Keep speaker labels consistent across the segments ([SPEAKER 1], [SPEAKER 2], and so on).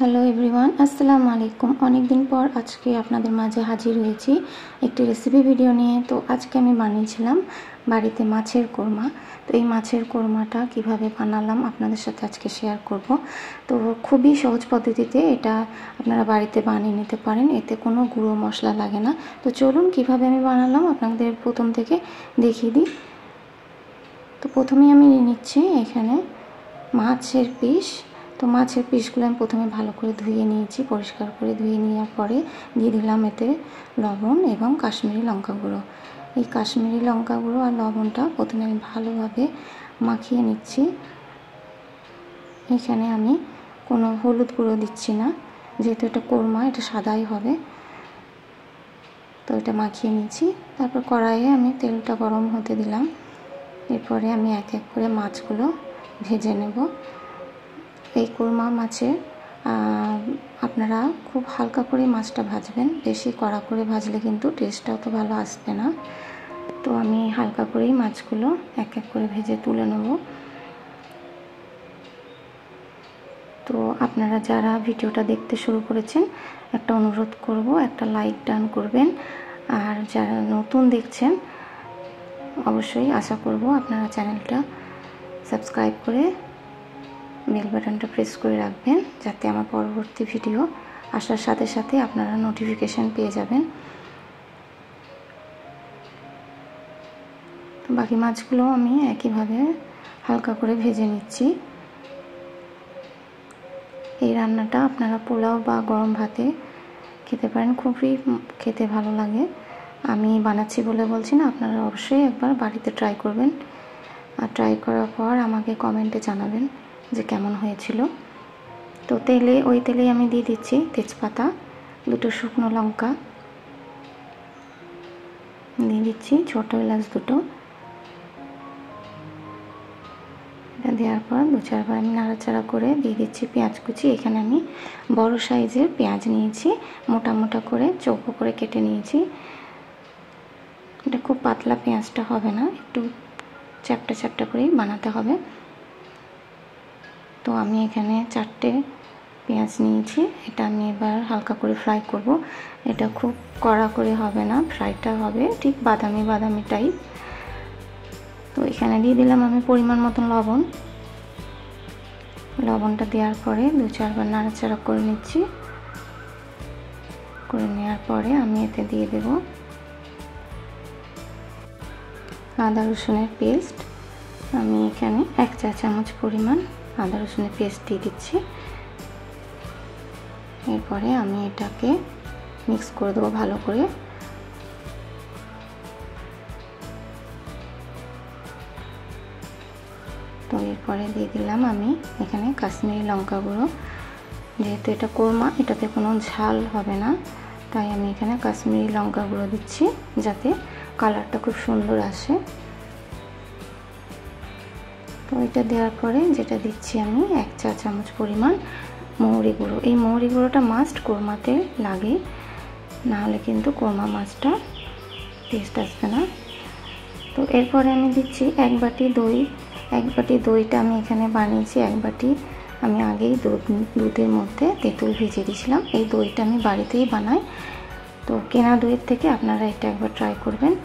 [SPEAKER 1] Hello everyone, আসসালামু আলাইকুম। অনেক দিন পর আজকে আপনাদের মাঝে হাজির হয়েছি একটি রেসিপি ভিডিও নিয়ে। তো আজকে আমি বানিয়েছিলাম বাড়িতে মাছের কোরমা। তো এই মাছের কোরমাটা কিভাবে বানালাম আপনাদের সাথে আজকে শেয়ার করব। তো খুবই সহজ পদ্ধতিতে এটা আপনারা বাড়িতে বানিয়ে নিতে পারেন, এতে কোনো গুঁড়ো মশলা লাগে না। তো চলুন কিভাবে আমি বানালাম আপনাদের প্রথম থেকে দেখিয়ে দিই। তো প্রথমেই আমি নিয়ে নিচ্ছি এখানে মাছের পিস। তো মাছের পিসগুলো আমি প্রথমে ভালো করে ধুয়ে নিয়েছি, পরিষ্কার করে ধুয়ে নেওয়ার পরে দিয়ে দিলাম এতে লবণ এবং কাশ্মীরি লঙ্কা গুঁড়ো। এই কাশ্মীরি লঙ্কা গুঁড়ো আর লবণটা প্রথমে আমি ভালোভাবে মাখিয়ে নিচ্ছি। এখানে আমি কোনো হলুদ গুঁড়ো দিচ্ছি না, যেহেতু এটা কোরমা, এটা সাদাই হবে। তো এটা মাখিয়ে নিচ্ছি। তারপর কড়াইয়ে আমি তেলটা গরম হতে দিলাম। এরপরে আমি এক এক করে মাছগুলো ভেজে নেব। এই কোরমা মাছে আপনারা খুব হালকা করে মাছটা ভাজবেন, বেশি কড়া করে ভাজলে কিন্তু টেস্টটা অত ভালো আসবে না। তো আমি হালকা করেই মাছগুলো এক এক করে ভেজে তুলে নেব। তো আপনারা যারা ভিডিওটা দেখতে শুরু করেছেন একটা অনুরোধ করব, একটা লাইক ডান করবেন। আর যারা নতুন দেখছেন অবশ্যই আশা করব আপনারা চ্যানেলটা সাবস্ক্রাইব করে বেল বাটনটা প্রেস করে রাখবেন, যাতে আমার পরবর্তী ভিডিও আসার সাথে সাথে আপনারা নোটিফিকেশান পেয়ে যাবেন। তো বাকি মাছগুলো আমি একইভাবে হালকা করে ভেজে নিচ্ছি। এই রান্নাটা আপনারা পোলাও বা গরম ভাতে খেতে পারেন, খুবই খেতে ভালো লাগে। আমি বানাচ্ছি বলে বলছি না, আপনারা অবশ্যই একবার বাড়িতে ট্রাই করবেন। আর ট্রাই করার পর আমাকে কমেন্টে জানাবেন যে কেমন হয়েছিল। তো ওই তেলেই আমি দিয়ে দিচ্ছি তেজপাতা, দুটো শুকনো লঙ্কা দিয়ে দিচ্ছি, ছোটো এলাচ দুটো। এটা দেওয়ার পর দু চারবার আমি নাড়াচাড়া করে দিয়ে দিচ্ছি পেঁয়াজ কুচি। এখানে আমি বড় সাইজের পেঁয়াজ নিয়েছি, মোটা মোটা করে চৌকো করে কেটে নিয়েছি। এটা খুব পাতলা পেঁয়াজটা হবে না, একটু চ্যাপটা চ্যাপটা করেই বানাতে হবে। তো আমি এখানে 4টে পেঁয়াজ নিয়েছি, এটা আমি এবার হালকা করে ফ্রাই করব। এটা খুব কড়া করে হবে না, ফ্রাইটা হবে ঠিক বাদামি বাদামি টাইপ। তো এখানে দিয়ে দিলাম আমি পরিমাণ মতন লবণ। লবণটা দেওয়ার পরে দু চারবার নাড়াচাড়া করে নিচ্ছি। করে নেওয়ার পরে আমি এতে দিয়ে দেব আদা রসুনের পেস্ট। আমি এখানে 1 চা চামচ পরিমাণ আদা রসুনের পেস্ট দিয়ে দিচ্ছি। এরপরে আমি এটাকে মিক্স করে দেবো ভালো করে। তো এরপরে দিয়ে দিলাম আমি এখানে কাশ্মীরি লঙ্কা গুঁড়ো। যেহেতু এটা কোরমা, এটাতে কোনো ঝাল হবে না, তাই আমি এখানে কাশ্মীরি লঙ্কা গুঁড়ো দিচ্ছি, যাতে কালারটা খুব সুন্দর আসে। তো এটা দেওয়ার পরে যেটা দিচ্ছি আমি 1 চা চামচ পরিমাণ মৌরি গুঁড়ো। এই মৌরি গুঁড়োটা মাস্ট কোরমাতে লাগে, নাহলে কিন্তু কোরমা মাছটা টেস্ট আসবে না। তো এরপরে আমি দিচ্ছি 1 বাটি দই। 1 বাটি দইটা আমি এখানে বানিয়েছি 1 বাটি। আমি আগেই দুধের মধ্যে তেঁতুল ভিজিয়ে দিয়েছিলাম। এই দইটা আমি বাড়িতেই বানাই, তো কেনা দইয়ের থেকে আপনারা এটা একবার ট্রাই করবেন।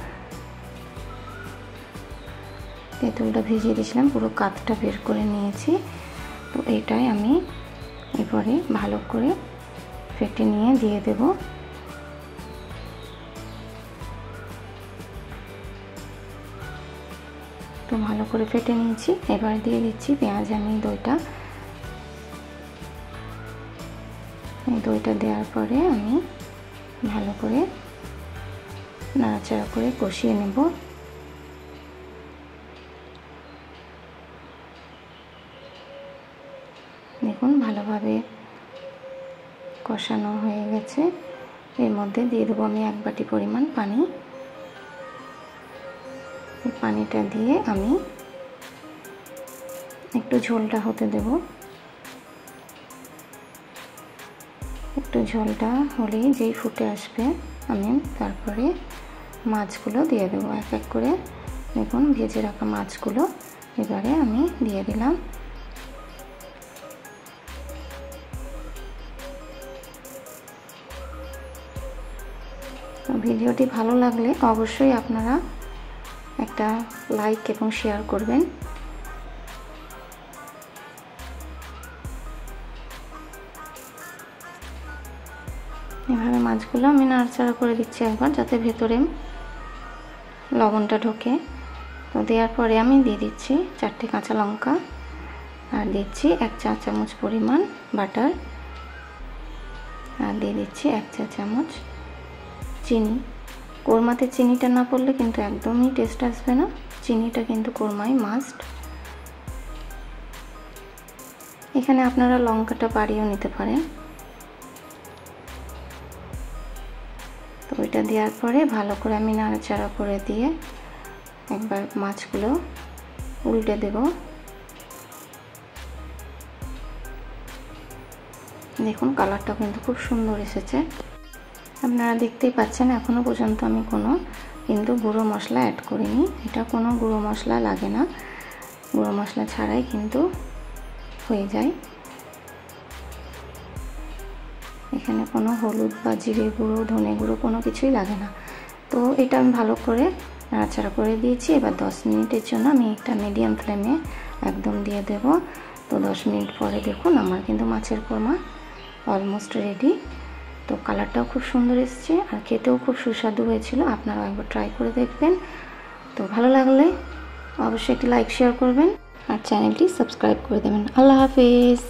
[SPEAKER 1] তেঁতুলটা ভিজিয়ে দিয়েছিলাম, পুরো কাতটা বের করে নিয়েছি। তো এটাই আমি এরপরে ভালো করে ফেটে নিয়ে দিয়ে দেব। তো ভালো করে ফেটে নিয়েছি, এবার দিয়ে দিচ্ছি পেঁয়াজ আমি দইটা। এই দইটা দেওয়ার পরে আমি ভালো করে নাড়াচাড়া করে কষিয়ে নেব। দেখুন ভালোভাবে কষানো হয়ে গেছে। এর মধ্যে দিয়ে দেবো আমি 1 বাটি পরিমাণ পানি। এই পানিটা দিয়ে আমি একটু ঝোলটা হতে দেব। একটু ঝোলটা হলেই যেই ফুটে আসবে আমি তারপরে মাছগুলো দিয়ে দেবো এক এক করে। দেখুন ভেজে রাখা মাছগুলো এবারে আমি দিয়ে দিলাম। ভিডিওটি ভালো লাগলে অবশ্যই আপনারা একটা লাইক এবং শেয়ার করবেন। এভাবে মাছগুলো আমি নাড়াচাড়া করে দিচ্ছি একবার, যাতে ভেতরে লবণটা ঢোকে। তো দেওয়ার পরে আমি দিয়ে দিচ্ছি 4টে কাঁচা লঙ্কা, আর দিচ্ছি 1 চা চামচ পরিমাণ বাটার, আর দিয়ে দিচ্ছি 1 চা চামচ চিনি। কোরমাতে চিনিটা না পড়লে কিন্তু একদমই টেস্ট আসবে না, চিনিটা কিন্তু কোরমায় মাস্ট। এখানে আপনারা লঙ্কাটা বাড়িয়েও নিতে পারেন। তো এটা দেওয়ার পরে ভালো করে আমি নাড়াচাড়া করে দিয়ে একবার মাছগুলো উল্টে দেব। দেখুন কালারটা কিন্তু খুব সুন্দর এসেছে, আপনারা দেখতেই পাচ্ছেন। এখনো পর্যন্ত আমি কোনো কিন্তু গুঁড়ো মশলা অ্যাড করিনি, এটা কোনো গুঁড়ো মশলা লাগে না, গুঁড়ো মশলা ছাড়াই কিন্তু হয়ে যায়। এখানে কোনো হলুদ বা জিরে গুঁড়ো, ধনে গুঁড়ো কোনো কিছুই লাগে না। তো এটা আমি ভালো করে নাড়াচাড়া করে দিয়েছি। এবার 10 মিনিটের জন্য আমি একটা মিডিয়াম ফ্লেমে একদম দিয়ে দেব। তো 10 মিনিট পরে দেখুন আমার কিন্তু মাছের কোরমা অলমোস্ট রেডি। তো কালারটাও খুব সুন্দর এসেছে আর খেতেও খুব সুস্বাদু হয়েছিল। আপনারাও একবার ট্রাই করে দেখবেন। তো ভালো লাগলে অবশ্যই একটি লাইক শেয়ার করবেন আর চ্যানেলটি সাবস্ক্রাইব করে দেবেন। আল্লাহ হাফেজ।